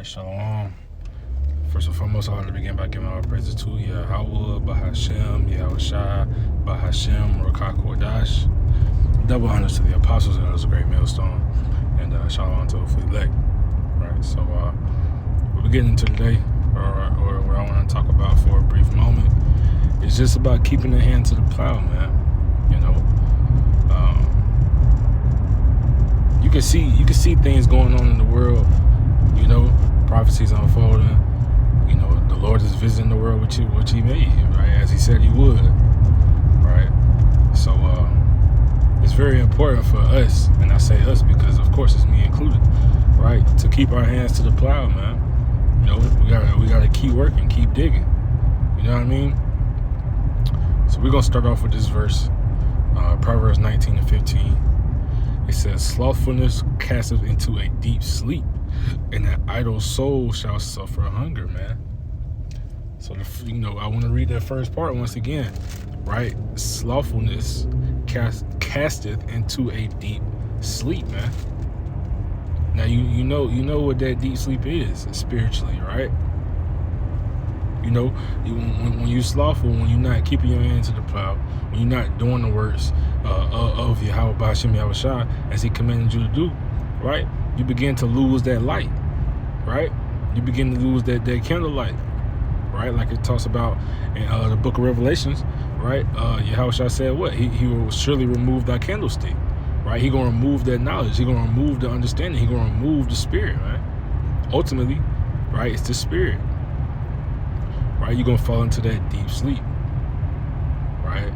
right, shalom. First and foremost, I want to begin by giving all praises to Yahweh, Bahashem, Yahushua, Bahashem, Rakah Kodash. Double honors to the apostles, and it was a great millstone. And shalom to hopefully elect. Right, so we're getting into today, or what I want to talk about for a brief moment. It's just about keeping the hand to the plow, man. You know, you can see things going on in the world. You know, prophecies unfolding. You know, the Lord is visiting the world which He made, right, as He said He would, right. So it's very important for us, and I say us because of course it's me included, right, to keep our hands to the plow, man. You know, we gotta keep working, keep digging. You know what I mean? So we're gonna start off with this verse, Proverbs 19:15. It says, "Slothfulness casteth into a deep sleep, and an idle soul shall suffer hunger," man. So, I want to read that first part once again, right? Slothfulness casteth into a deep sleep, man. Now, you know what that deep sleep is spiritually, right? You know, when you're slothful, when you're not keeping your hand to the plow, when you're not doing the works of Yahweh Ba'ashem Yahushua as He commanded you to do, right? You begin to lose that light, right? You begin to lose that candlelight, right? Like it talks about in the book of Revelations, right? Yahushua said what? He will surely remove thy candlestick, right? He gonna remove that knowledge. He gonna remove the understanding. He gonna remove the spirit, right? Ultimately, right? It's the spirit. Right, you're gonna fall into that deep sleep, right?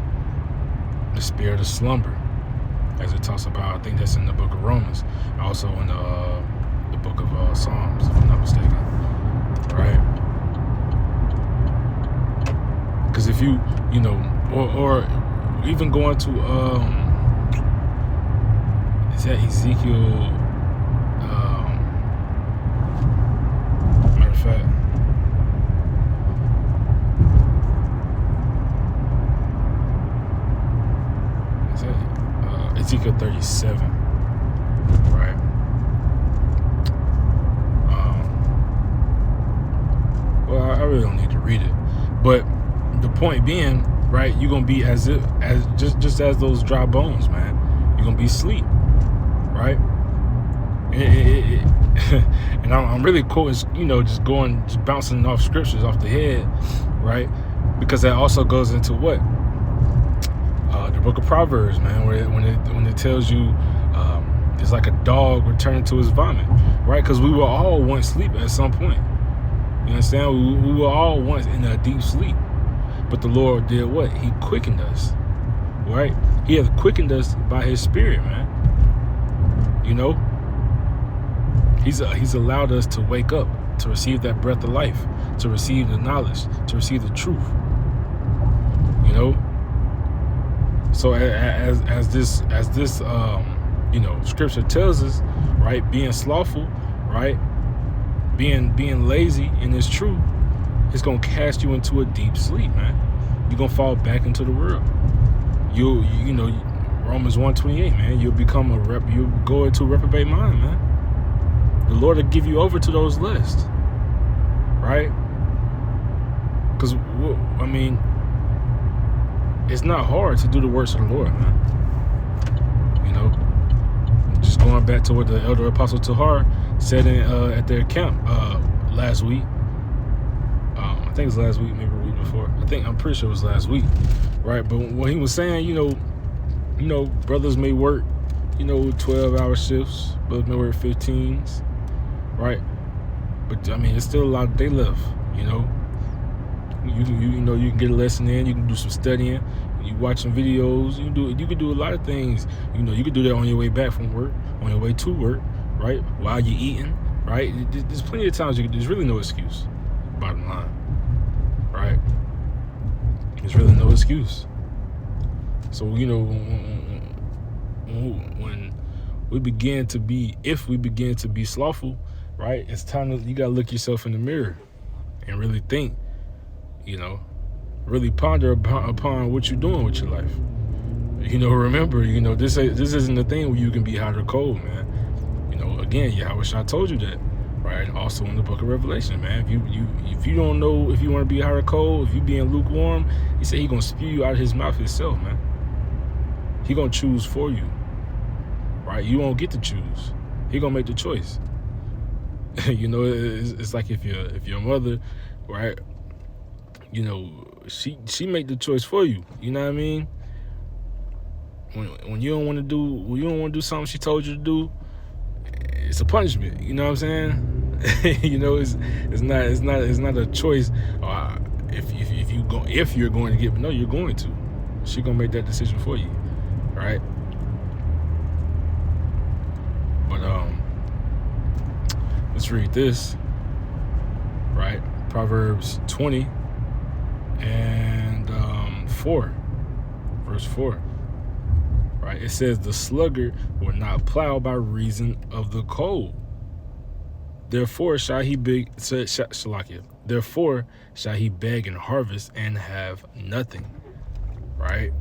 The spirit of slumber, as it talks about. I think that's in the book of Romans, also in the book of Psalms, if I'm not mistaken, right? Because if you know, or even going to is that Ezekiel? Matter of fact. Ezekiel 37, right? Well, I really don't need to read it, but the point being, right? You're gonna be as just as those dry bones, man. You're gonna be asleep, right? And I'm really quoting, just bouncing off scriptures off the head, right? Because that also goes into what? The book of Proverbs, man, when it tells you it's like a dog returning to his vomit, right? Because we were all once asleep at some point. You understand? We were all once in a deep sleep, but the Lord did what? He quickened us, right? He has quickened us by His Spirit, man. You know, He's allowed us to wake up, to receive that breath of life, to receive the knowledge, to receive the truth. You know. So as this scripture tells us, right, being slothful, right, being lazy in this truth, it's gonna cast you into a deep sleep, man. You're gonna fall back into the world. You know Romans 1:28, man. You'll go into a reprobate mind, man. The Lord will give you over to those lusts, right? Because it's not hard to do the works of the Lord, man. You know, just going back to what the elder apostle Tahar said at their camp last week. I think it was last week, maybe a week before. I'm pretty sure it was last week, right? But what he was saying, brothers may work, 12-hour shifts, brothers may work 15s, right? But it's still a lot of day left, You can get a lesson in. You can do some studying. You watching videos. You can do a lot of things. You can do that on your way back from work, on your way to work, right? While you're eating, right? There's plenty of times there's really no excuse. Bottom line, right? There's really no excuse. So when we begin to be, if we begin to be slothful, right? It's time you gotta look yourself in the mirror and really think. Really ponder upon what you're doing with your life. Remember, this isn't a thing where you can be hot or cold, man. Again, Yahushua told you that, right? And also in the book of Revelation, man. If you don't know if you want to be hot or cold, if you being lukewarm, he said he gonna spew you out of his mouth himself, man. He gonna choose for you, right? You won't get to choose. He gonna make the choice. You know, it's like if your mother, right? You know, she make the choice for you. You know what I mean? When you don't want to do something she told you to do, it's a punishment. You know what I'm saying? You know, it's not a choice. If you're going to give, no, you're going to. She gonna make that decision for you, right? But let's read this, right? Proverbs 20 and 4, verse 4. Right? It says, the sluggard will not plow by reason of the cold. Therefore shall he beg and harvest and have nothing. Right?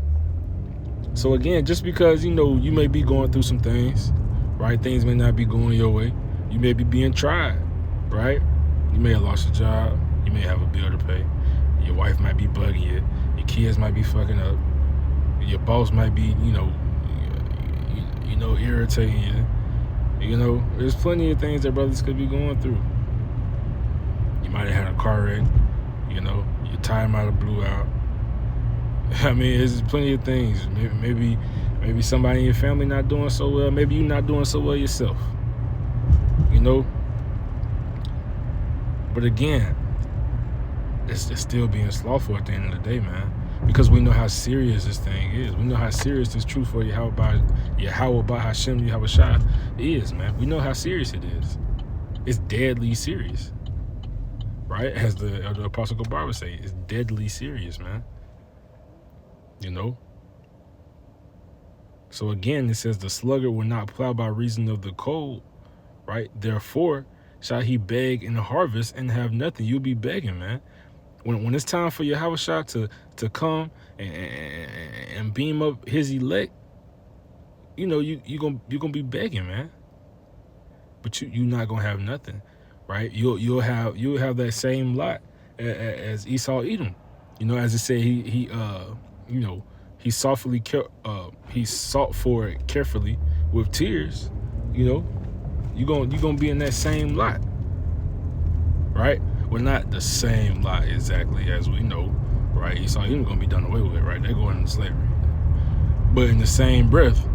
So again, just because, you know, you may be going through some things, right? Things may not be going your way. You may be being tried, right? You may have lost your job. You may have a bill to pay. Your wife might be bugging you. Your kids might be fucking up. Your boss might be, you know, irritating you. You know, there's plenty of things that brothers could be going through. You might have had a car wreck. You know, your tire might have blew out. I mean, there's plenty of things. Maybe somebody in your family not doing so well. Maybe you're not doing so well yourself. You know? But again, it's still being slothful at the end of the day, man. Because we know how serious this thing is. We know how serious this truth for Yahweh Hashem Yahushua is, man. We know how serious it is. It's deadly serious. Right? As the Apostle Gabar would say, it's deadly serious, man. You know? So again, it says the sluggard will not plow by reason of the cold, right? Therefore shall he beg in the harvest and have nothing. You'll be begging, man. When it's time for Yahushua to come and beam up his elect, you know, you're gonna be begging, man. But you're not gonna have nothing, right? You'll have that same lot as Esau Edom. You know, as it said, he sought for it carefully with tears. You know, you're gonna be in that same lot, right? Well, not the same lot exactly, as we know, right? Esau Edom gonna be done away with, right? They're going into slavery. But in the same breath,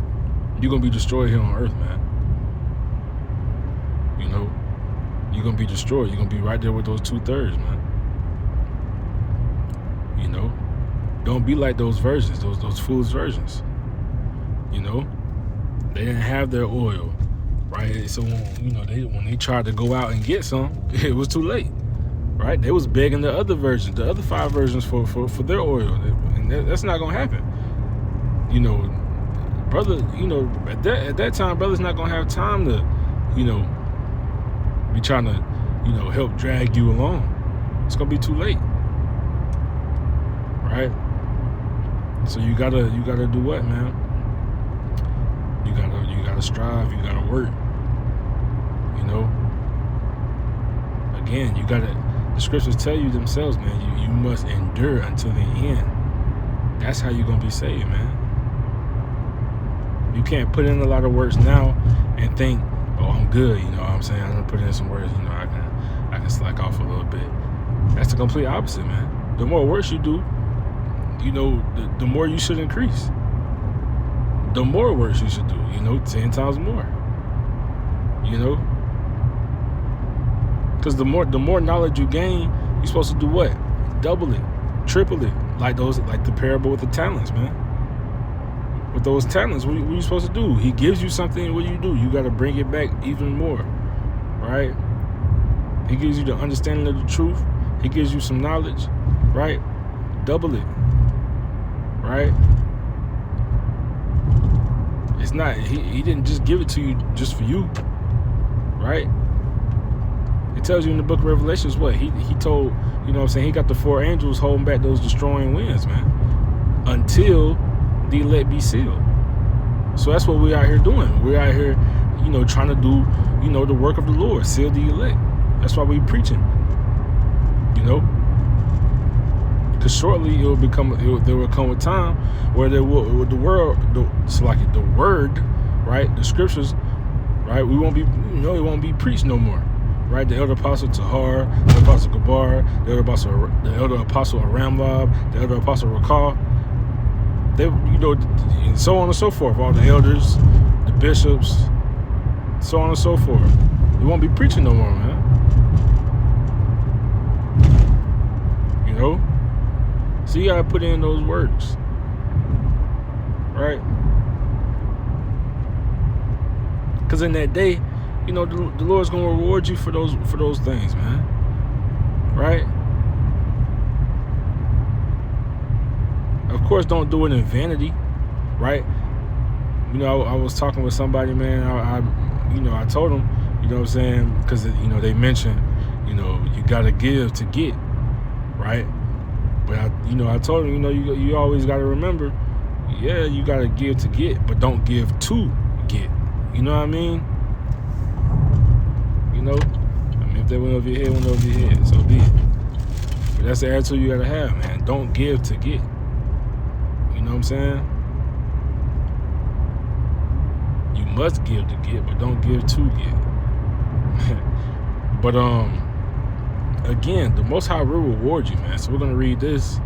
you're gonna be destroyed here on earth, man. You know, you're gonna be destroyed. You're gonna be right there with those 2/3, man. You know, don't be like those virgins, those foolish virgins. You know, they didn't have their oil, right? So when they tried to go out and get some, it was too late, right? They was begging the other virgins, the other 5 virgins for their oil, and that's not gonna happen. You know, brother, you know, at that time, brother's not gonna have time to, you know, be trying to, you know, help drag you along. It's gonna be too late, right? So you gotta do what, man? You gotta strive. You gotta work. You know. Again, the scriptures tell you themselves, man. You must endure until the end. That's how you're gonna be saved, man. You can't put in a lot of works now and think, oh, I'm good. You know what I'm saying? I'm gonna put in some works. You know, I can slack off a little bit. That's the complete opposite, man. The more works you do, you know, the more you should increase. The more works you should do, you know, 10 times more. You know? Because the more knowledge you gain, you're supposed to do what? Double it, triple it. Like the parable with the talents, man. With those talents, what are you supposed to do? He gives you something, what do? You got to bring it back even more, right? He gives you the understanding of the truth. He gives you some knowledge, right? Double it, right? It's not, he didn't just give it to you just for you, right? It tells you in the book of Revelations what? He told, you know what I'm saying, he got the 4 angels holding back those destroying winds, man, until the elect be sealed. So that's what we're out here doing. We're out here trying to do, the work of the Lord, seal the elect. That's why we preaching, because shortly there will come a time where the word, right, the scriptures, right, we won't be, it won't be preached no more, right? The elder apostle Tahar, the elder apostle Gabar, the elder apostle Aramlab, the elder apostle Rakal, they, and so on and so forth. All the elders, the bishops, so on and so forth. We won't be preaching no more, man. So you gotta put in those works, right? Because in that day, the Lord's gonna reward you for those things, man. Right? Of course, don't do it in vanity, right? I was talking with somebody, man. I told them, what I'm saying, because they mentioned, you gotta give to get, right? But I told him, you always got to remember, yeah, you got to give to get, but don't give to get. You know what I mean? If they went over your head, went over your head, so be it. But that's the attitude you got to have, man. Don't give to get. You know what I'm saying? You must give to get, but don't give to get. But again, the Most High will reward you, man. So we're gonna read this.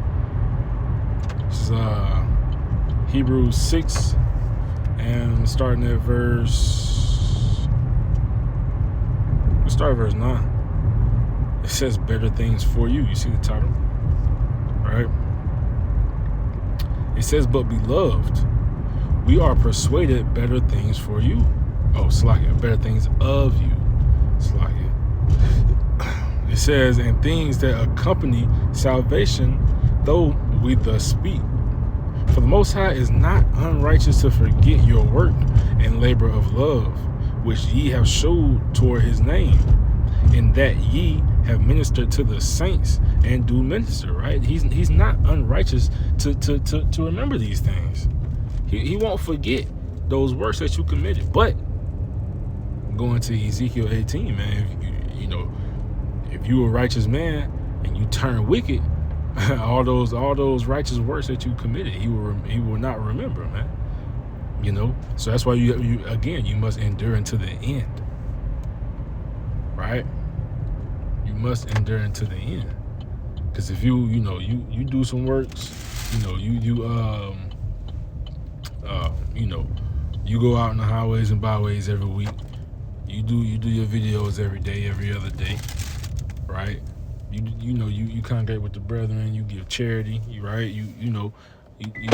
This is Hebrews 6, and starting at verse. Let's start at verse 9. It says, "Better things for you." You see the title, right? It says, "But beloved, we are persuaded better things for you." Oh, Slakia, better things of you. Slakia. It says, "And things that accompany salvation, though we thus speak. For the Most High is not unrighteous to forget your work and labor of love, which ye have showed toward his name, in that ye have ministered to the saints and do minister." Right? He's not unrighteous to remember these things. He won't forget those works that you committed. But going to Ezekiel 18, man, if you a righteous man and you turn wicked, all those righteous works that you committed, he will not remember, man. So that's why you must endure until the end, right? You must endure until the end, because if you do some works, you go out in the highways and byways every week, you do your videos every day, every other day, right? You congregate with the brethren, you give charity, right? You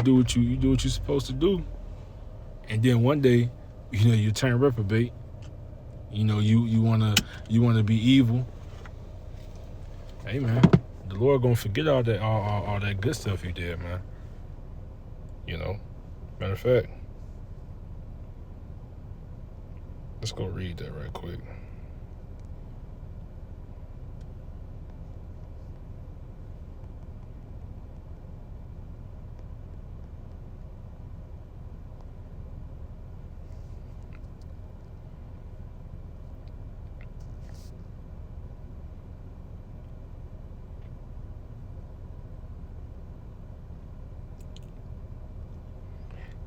do what you're supposed to do, and then one day, you turn reprobate. You wanna be evil. Hey, man, the Lord gonna forget all that good stuff you did, man. Matter of fact, let's go read that right quick.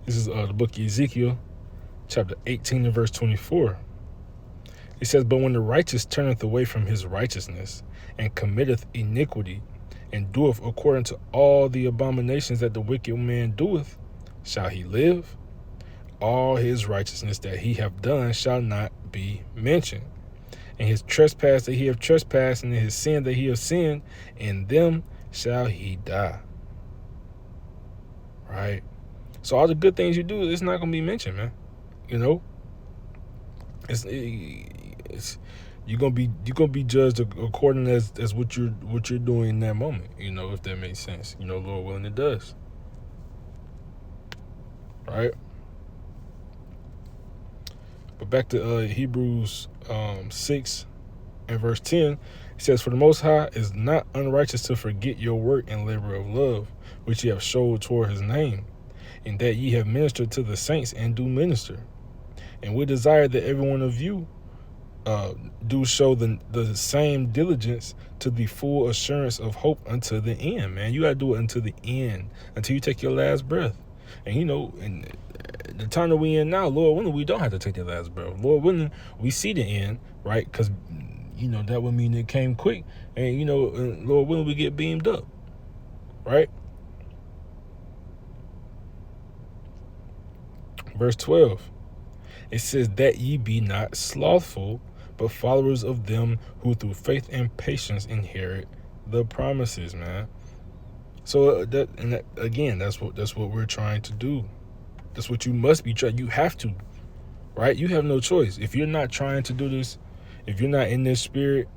This is the book of Ezekiel, chapter 18 and verse 24. It says, "But when the righteous turneth away from his righteousness, and committeth iniquity, and doeth according to all the abominations that the wicked man doeth, shall he live? All his righteousness that he hath done shall not be mentioned. And his trespass that he hath trespassed, and his sin that he hath sinned, in them shall he die." Right? So all the good things you do, it's not gonna be mentioned, man. It's you're gonna be judged according as what you're doing in that moment. If that makes sense. Lord willing, it does. Right? But back to Hebrews 6 and verse 10, it says, "For the Most High is not unrighteous to forget your work and labor of love, which ye have showed toward his name, in that ye have ministered to the saints and do minister. And we desire that every one of you do show the same diligence to the full assurance of hope unto the end, man. You got to do it until the end, until you take your last breath. And, in the time that we in now, Lord willing, we don't have to take that last breath. Lord willing, we see the end, right? Because, that would mean it came quick. And, Lord willing, we get beamed up, right? Verse 12. It says that ye be not slothful, but followers of them who through faith and patience inherit the promises, man. So that's what we're trying to do. That's what you must be trying. You have to, right? You have no choice. If you're not trying to do this, if you're not in this spirit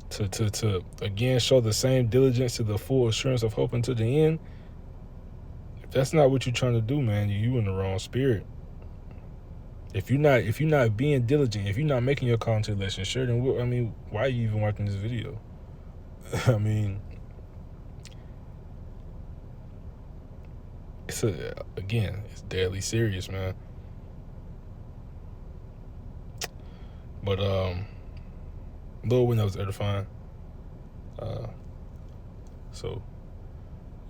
to again show the same diligence to the full assurance of hope until the end, if that's not what you're trying to do, man, you in the wrong spirit. If you're not being diligent, if you're not making your call to election, sure, then why are you even watching this video? It's deadly serious, man. But Lord, when that was edifying. So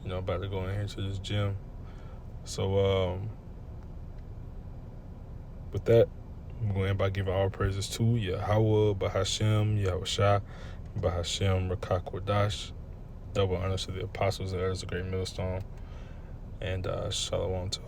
I'm about to go in here to this gym. So with that, I'm going to end by giving all praises to Yahweh, Bahashem, Yahushua, Bahashem, Rakakwadash. Double honors to the apostles, that is a great millstone. And shalom to